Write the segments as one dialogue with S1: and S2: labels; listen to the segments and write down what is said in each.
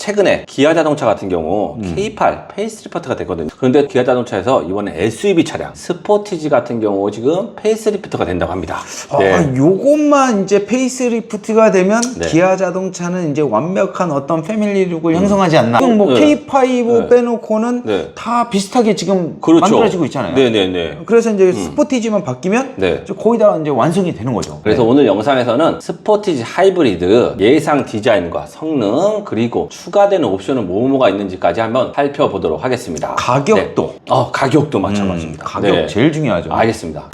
S1: 최근에 기아 자동차 같은 경우 K8 페이스리프트가 됐거든요. 그런데 기아 자동차에서 이번에 SUV 차량 스포티지 같은 경우 지금 페이스리프트가 된다고 합니다. 네.
S2: 요것만 이제 페이스리프트가 되면
S1: 네.
S2: 기아 자동차는 이제 완벽한 어떤 패밀리룩을 형성하지 않나. 지금 뭐
S1: 네.
S2: K5 빼놓고는
S1: 네.
S2: 다 비슷하게 지금
S1: 그렇죠.
S2: 만들어지고 있잖아요.
S1: 네네네.
S2: 그래서 이제 스포티지만 바뀌면
S1: 네.
S2: 이제 거의 다 이제 완성이 되는 거죠.
S1: 그래서 오늘 영상에서는 스포티지 하이브리드 예상 디자인과 성능 그리고 추가되는 옵션은 뭐뭐가 있는지까지 한번 살펴보도록 하겠습니다.
S2: 가격도.
S1: 네. 가격도 마찬가지입니다.
S2: 가격
S1: 네.
S2: 제일 중요하죠.
S1: 알겠습니다.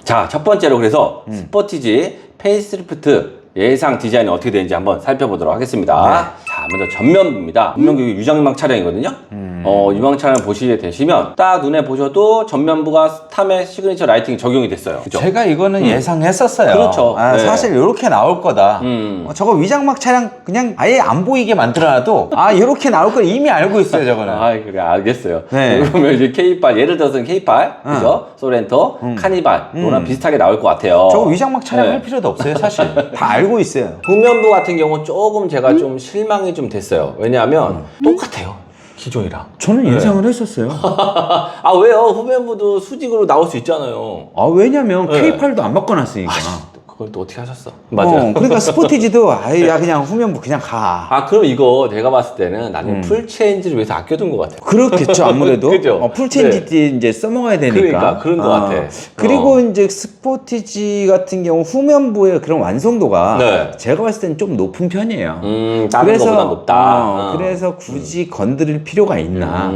S1: 자, 첫 번째로 그래서 스포티지 페이스리프트 예상 디자인이 어떻게 되는지 한번 살펴보도록 하겠습니다. 자, 먼저 전면부입니다. 전면부 유장망 차량이거든요. 유망 차량 보시게 되시면 딱 눈에 보셔도 전면부가 스탐의 시그니처 라이팅이 적용이 됐어요. 그죠?
S2: 제가 이거는 예상했었어요.
S1: 그렇죠. 네.
S2: 사실 이렇게 나올 거다. 저거 위장막 차량 그냥 아예 안 보이게 만들어놔도 이렇게 나올 걸 이미 알고 있어요, 저거는.
S1: 그래, 알겠어요.
S2: 네.
S1: 그러면 이제 K8, 예를 들어서는 K8, 그죠? 소렌토, 카니발, 이거랑 비슷하게 나올 것 같아요.
S2: 저거 위장막 차량
S1: 네.
S2: 할 필요도 없어요, 사실. 다 알고 있어요.
S1: 후면부 같은 경우 조금 제가 좀 실망이 좀 됐어요. 왜냐하면 똑같아요. 기존이랑.
S2: 저는 예상을 했었어요.
S1: 왜요? 후면부도 수직으로 나올 수 있잖아요.
S2: 왜냐면
S1: 네.
S2: K8도 안 바꿔놨으니까.
S1: 그걸 또 어떻게 하셨어? 맞아요.
S2: 그러니까 스포티지도 그냥 후면부 그냥 가.
S1: 그럼 이거 제가 봤을 때는 나중에 풀 체인지를 위해서 아껴둔 것 같아요.
S2: 그렇겠죠, 아무래도.
S1: 그죠?
S2: 풀체인지 때 이제 써먹어야 되니까.
S1: 그러니까, 그런 것 같아.
S2: 그리고 이제 스포티지 같은 경우 후면부의 그런 완성도가
S1: 네.
S2: 제가 봤을 때는 좀 높은 편이에요.
S1: 다른 것보다 높다.
S2: 그래서 굳이 건드릴 필요가 있나.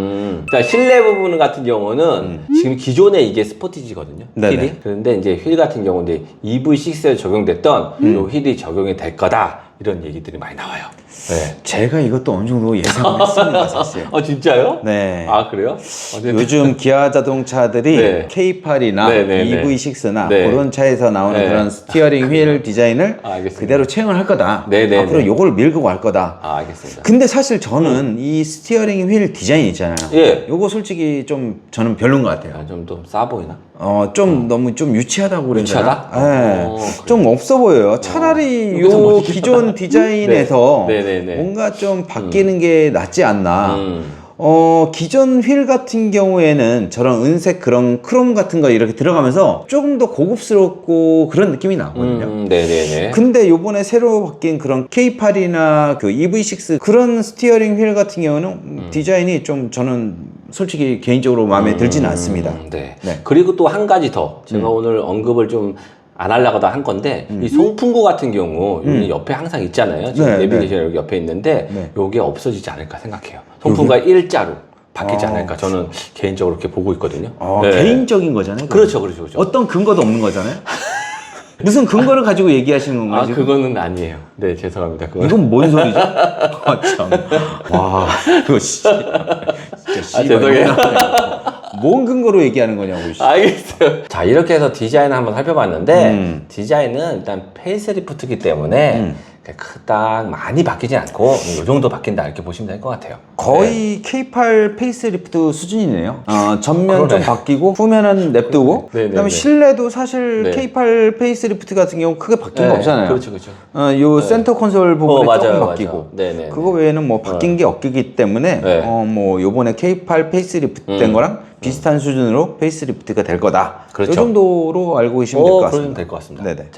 S1: 자, 실내 부분 같은 경우는 지금 기존에 이게 스포티지거든요.
S2: 네네.
S1: 휠이. 그런데 이제 휠 같은 경우는 이제 EV6에 적용됐던 요 휠이 적용이 될 거다. 이런 얘기들이 많이 나와요. 네.
S2: 제가 이것도 어느 정도 예상을 했습니다, 사실.
S1: 진짜요?
S2: 네.
S1: 그래요?
S2: 요즘 기아 자동차들이
S1: 네.
S2: K8이나
S1: 네, 네, 네.
S2: EV6나
S1: 네.
S2: 그런 차에서 나오는
S1: 네.
S2: 그런 스티어링 휠 디자인을
S1: 알겠습니다.
S2: 그대로 채용을 할 거다.
S1: 네, 네,
S2: 앞으로
S1: 네.
S2: 요걸 밀고 갈 거다.
S1: 알겠습니다.
S2: 근데 사실 저는 이 스티어링 휠 디자인 있잖아요.
S1: 예.
S2: 요거 솔직히 좀 저는 별론 것 같아요.
S1: 좀 싸 보이나?
S2: 너무 좀 유치하다고 그래야
S1: 유치하다?
S2: 되나?
S1: 그래요.
S2: 좀 없어 보여요. 차라리
S1: 이거 좀
S2: 요
S1: 멋있겠다.
S2: 기존 디자인에서
S1: 네. 네네네.
S2: 뭔가 좀 바뀌는 게 낫지 않나.
S1: 음.
S2: 기존 휠 같은 경우에는 저런 은색 그런 크롬 같은 거 이렇게 들어가면서 조금 더 고급스럽고 그런 느낌이 나거든요.
S1: 네네네.
S2: 근데 요번에 새로 바뀐 그런 K8이나 그 EV6 그런 스티어링 휠 같은 경우는 디자인이 좀 저는 솔직히 개인적으로 마음에 들지는 않습니다.
S1: 네.
S2: 네.
S1: 그리고 또 한 가지 더 제가 오늘 언급을 좀 안 하려고 한 건데 이 송풍구 같은 경우 여기 옆에 항상 있잖아요. 지금
S2: 네,
S1: 내비게이션 여기 옆에 있는데
S2: 네.
S1: 요게 없어지지 않을까 생각해요. 송풍구가 일자로 바뀌지 않을까 저는 개인적으로 그렇게 보고 있거든요. 네.
S2: 개인적인 거잖아요.
S1: 그렇죠.
S2: 어떤 근거도 없는 거잖아요. 무슨 근거를 가지고 얘기하시는 건가요? 지금?
S1: 그거는 아니에요. 네, 죄송합니다. 그건.
S2: 이건 뭔 소리죠? 참. 와, 그거 진짜
S1: 죄송해요.
S2: 뭔 근거로 얘기하는 거냐고.
S1: 알겠어요. 자, 이렇게 해서 디자인을 한번 살펴봤는데 디자인은 일단 페이스리프트이기 때문에 그닥 많이 바뀌진 않고 이 정도 바뀐다 이렇게 보시면 될 것 같아요.
S2: 거의 K8 페이스리프트 수준이네요. 전면 좀
S1: 그러네.
S2: 바뀌고 후면은 냅두고
S1: 네, 네,
S2: 그다음에
S1: 네.
S2: 실내도 사실
S1: 네.
S2: K8 페이스리프트 같은 경우 크게 바뀐 거 없잖아요.
S1: 그렇죠.
S2: 요 센터 콘솔 부분이
S1: 맞아요,
S2: 조금
S1: 맞아요.
S2: 바뀌고
S1: 네네.
S2: 그거 외에는 뭐 바뀐 게 없기 때문에
S1: 네.
S2: 뭐 요번에 K8 페이스리프트 된 거랑 비슷한 수준으로 페이스리프트가 될 거다.
S1: 그렇죠.
S2: 이 정도로 알고 계시면 될 것
S1: 그러면
S2: 같습니다.
S1: 될 것 같습니다.
S2: 네네.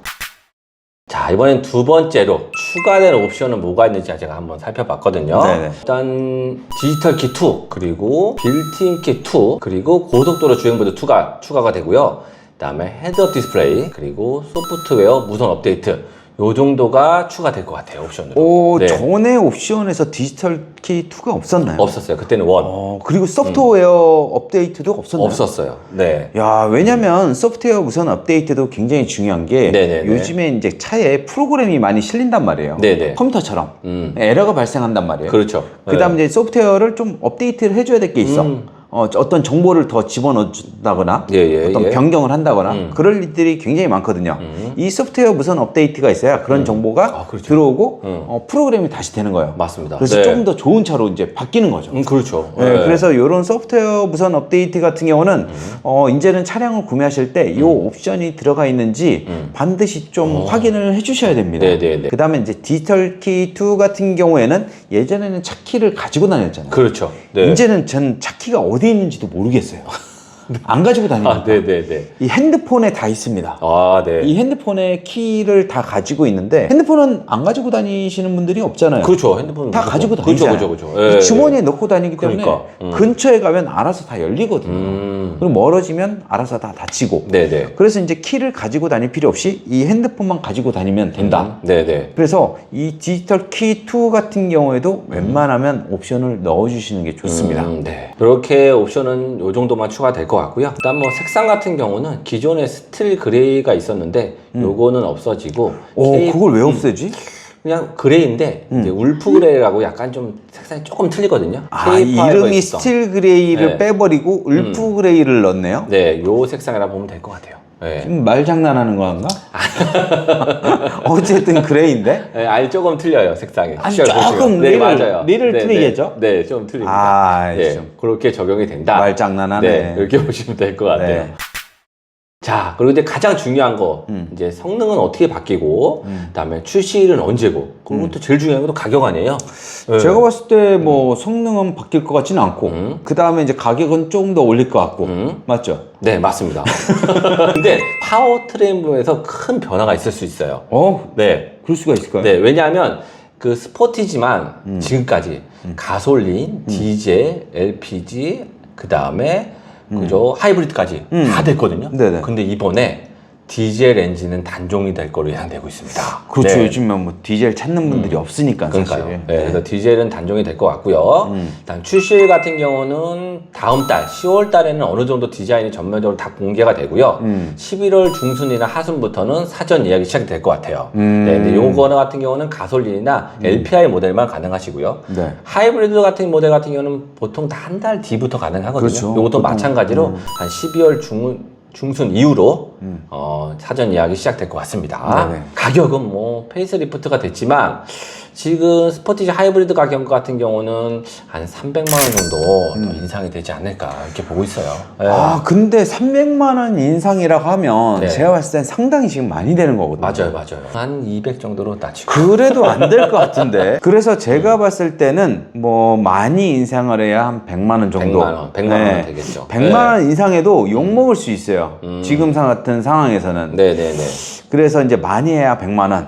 S1: 자, 이번엔 두 번째로 추가된 옵션은 뭐가 있는지 제가 한번 살펴봤거든요.
S2: 네네.
S1: 일단 디지털 키 2, 그리고 빌트인 키 2, 그리고 고속도로 주행모드 2가 추가가 되고요. 그 다음에 헤드업 디스플레이, 그리고 소프트웨어 무선 업데이트 요 정도가 추가될 것 같아요, 옵션으로. 네.
S2: 전에 옵션에서 디지털 키 2가 없었나요?
S1: 없었어요. 그때는 원.
S2: 그리고 소프트웨어 업데이트도 없었나요?
S1: 없었어요. 네.
S2: 야, 왜냐면 소프트웨어 무선 업데이트도 굉장히 중요한 게
S1: 네네네.
S2: 요즘에 이제 차에 프로그램이 많이 실린단 말이에요.
S1: 네네.
S2: 컴퓨터처럼 에러가 발생한단 말이에요.
S1: 그렇죠.
S2: 그다음 이제 소프트웨어를 좀 업데이트를 해줘야 될 게 있어. 어떤 정보를 더 집어넣는다거나 어떤 변경을 한다거나 그럴 일들이 굉장히 많거든요. 이 소프트웨어 무선 업데이트가 있어야 그런 정보가
S1: 그렇죠.
S2: 들어오고 프로그램이 다시 되는 거예요.
S1: 맞습니다.
S2: 그래서
S1: 네.
S2: 조금 더 좋은 차로 이제 바뀌는 거죠.
S1: 그렇죠.
S2: 네, 그래서 이런 소프트웨어 무선 업데이트 같은 경우는 이제는 차량을 구매하실 때 이 옵션이 들어가 있는지 반드시 좀 확인을 해주셔야 됩니다.
S1: 네네네.
S2: 그 다음에 이제 디지털 키 2 같은 경우에는 예전에는 차 키를 가지고 다녔잖아요.
S1: 그렇죠. 네.
S2: 이제는 전 차 키가 어디 있는지도 모르겠어요. 안 가지고 다닙니다.
S1: 네네네.
S2: 이 핸드폰에 다 있습니다.
S1: 네.
S2: 이 핸드폰에 키를 다 가지고 있는데 핸드폰은 안 가지고 다니시는 분들이 없잖아요.
S1: 그렇죠. 핸드폰
S2: 다 가지고 다니잖아요.
S1: 그렇죠.
S2: 이 주머니에 넣고 다니기 때문에
S1: 그러니까.
S2: 근처에 가면 알아서 다 열리거든요. 그리고 멀어지면 알아서 다 닫히고.
S1: 네네.
S2: 그래서 이제 키를 가지고 다닐 필요 없이 이 핸드폰만 가지고 다니면 된다.
S1: 네네.
S2: 그래서 이 디지털 키 2 같은 경우에도 웬만하면 옵션을 넣어주시는 게 좋습니다.
S1: 네. 이렇게 옵션은 요 정도만 추가될 것 같고요. 일단 뭐 색상 같은 경우는 기존에 스틸 그레이가 있었는데 요거는 없어지고
S2: 그걸 왜 없애지?
S1: 그냥 그레이인데 이제 울프 그레이라고 약간 좀 색상이 조금 틀리거든요.
S2: 이름이 스틸 그레이를
S1: 네.
S2: 빼버리고 울프 그레이를 넣었네요.
S1: 네, 요 색상이라 보면 될 것 같아요. 네.
S2: 지금 말 장난하는 건가? 어쨌든 그레이인데?
S1: 네, 아니 조금 틀려요 색상이.
S2: 아니,
S1: 시절
S2: 조금
S1: 보시면. 네, 맞아요.
S2: 리를
S1: 네,
S2: 틀리겠죠?
S1: 네, 좀 틀립니다. 네,
S2: 좀
S1: 그렇게 적용이 된다.
S2: 말 장난하네.
S1: 네, 이렇게 보시면 될 것 같아요.
S2: 네.
S1: 자, 그리고 이제 가장 중요한 거, 이제 성능은 어떻게 바뀌고, 그다음에 출시일은 언제고, 그리고 또 제일 중요한 건 또 가격 아니에요? 네.
S2: 제가 봤을 때 뭐 성능은 바뀔 것 같지는 않고 그 다음에 이제 가격은 조금 더 올릴 것 같고 맞죠?
S1: 네, 맞습니다. 근데 파워트레인 부분에서 큰 변화가 있을 수 있어요. 네.
S2: 그럴 수가 있을까요?
S1: 네, 왜냐하면 그 스포티지만 지금까지 가솔린, 디젤, LPG, 그 다음에 그죠 하이브리드까지 다 됐거든요.
S2: 네네.
S1: 근데 이번에 디젤 엔진은 단종이 될 거로 예상되고 있습니다.
S2: 그렇죠.
S1: 네.
S2: 요즘은 뭐 디젤 찾는 분들이 없으니까
S1: 그러니까요.
S2: 사실.
S1: 네, 그래서 디젤은 단종이 될 것 같고요. 일단 출시일 같은 경우는 다음 달 10월 달에는 어느 정도 디자인이 전면적으로 다 공개가 되고요. 11월 중순이나 하순부터는 사전 예약이 시작이 될 것 같아요. 네, 근데 요거 같은 경우는 가솔린이나 LPI 모델만 가능하시고요.
S2: 네.
S1: 하이브리드 같은 모델 같은 경우는 보통 다 한 달 뒤부터 가능하거든요.
S2: 그렇죠.
S1: 요것도 마찬가지로 한 12월 중순 이후로 사전 예약이 시작될 것 같습니다.
S2: 네네.
S1: 가격은 뭐 페이스리프트가 됐지만 지금 스포티지 하이브리드 가격 같은 경우는 한 300만 원 정도 더 인상이 되지 않을까 이렇게 보고 있어요. 네.
S2: 근데 300만 원 인상이라고 하면
S1: 네.
S2: 제가 봤을 땐 상당히 지금 많이 되는 거거든요.
S1: 맞아요. 한 200 정도로 낮추고.
S2: 그래도 안 될 것 같은데. 그래서 제가 봤을 때는 뭐 많이 인상을 해야 한 100만 원 정도.
S1: 100만 원 되겠죠.
S2: 100만 원 인상해도 욕 먹을 수 있어요. 지금 같은 상황에서는.
S1: 네네네.
S2: 그래서 이제 많이 해야 100만 원.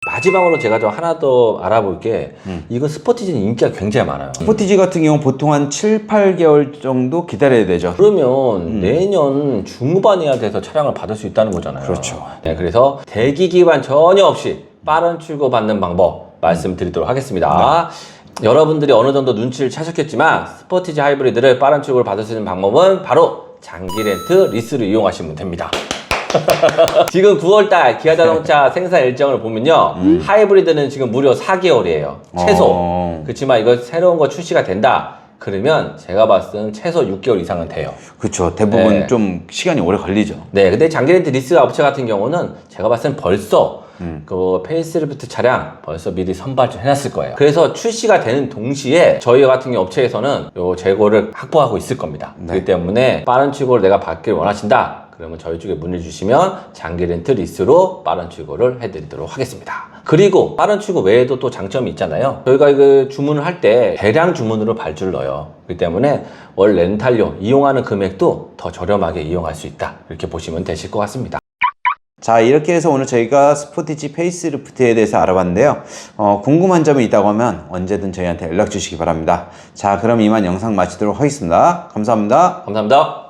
S1: 마지막으로 제가 좀 하나 더 알아볼 게 이거 스포티지는 인기가 굉장히 많아요.
S2: 스포티지 같은 경우 보통 한 7, 8개월 정도 기다려야 되죠.
S1: 그러면 내년 중후반이야 돼서 차량을 받을 수 있다는 거잖아요.
S2: 그렇죠.
S1: 네, 그래서 대기 기간 전혀 없이 빠른 출고 받는 방법 말씀드리도록 하겠습니다. 여러분들이 어느 정도 눈치를 채셨겠지만 스포티지 하이브리드를 빠른 출고를 받을 수 있는 방법은 바로 장기 렌트 리스를 이용하시면 됩니다. 지금 9월달 기아자동차 생산 일정을 보면요 하이브리드는 지금 무려 4개월이에요 최소. 그렇지만 이거 새로운 거 출시가 된다 그러면 제가 봤을 때는 최소 6개월 이상은 돼요.
S2: 그렇죠. 대부분
S1: 네.
S2: 좀 시간이 오래 걸리죠.
S1: 네, 근데 장기 렌트 리스 업체 같은 경우는 제가 봤을 땐 벌써 그 페이스리프트 차량 벌써 미리 선발 좀 해놨을 거예요. 그래서 출시가 되는 동시에 저희 같은 경우 업체에서는 요 재고를 확보하고 있을 겁니다. 그렇기 때문에 빠른 출고를 내가 받기를 원하신다. 그러면 저희 쪽에 문의 주시면 장기 렌트 리스로 빠른 출고를 해드리도록 하겠습니다. 그리고 빠른 출고 외에도 또 장점이 있잖아요. 저희가 그 주문을 할 때 대량 주문으로 발주를 넣어요. 그렇기 때문에 월 렌탈료 이용하는 금액도 더 저렴하게 이용할 수 있다. 이렇게 보시면 되실 것 같습니다.
S2: 자, 이렇게 해서 오늘 저희가 스포티지 페이스리프트에 대해서 알아봤는데요. 궁금한 점이 있다고 하면 언제든 저희한테 연락 주시기 바랍니다. 자, 그럼 이만 영상 마치도록 하겠습니다. 감사합니다.
S1: 감사합니다.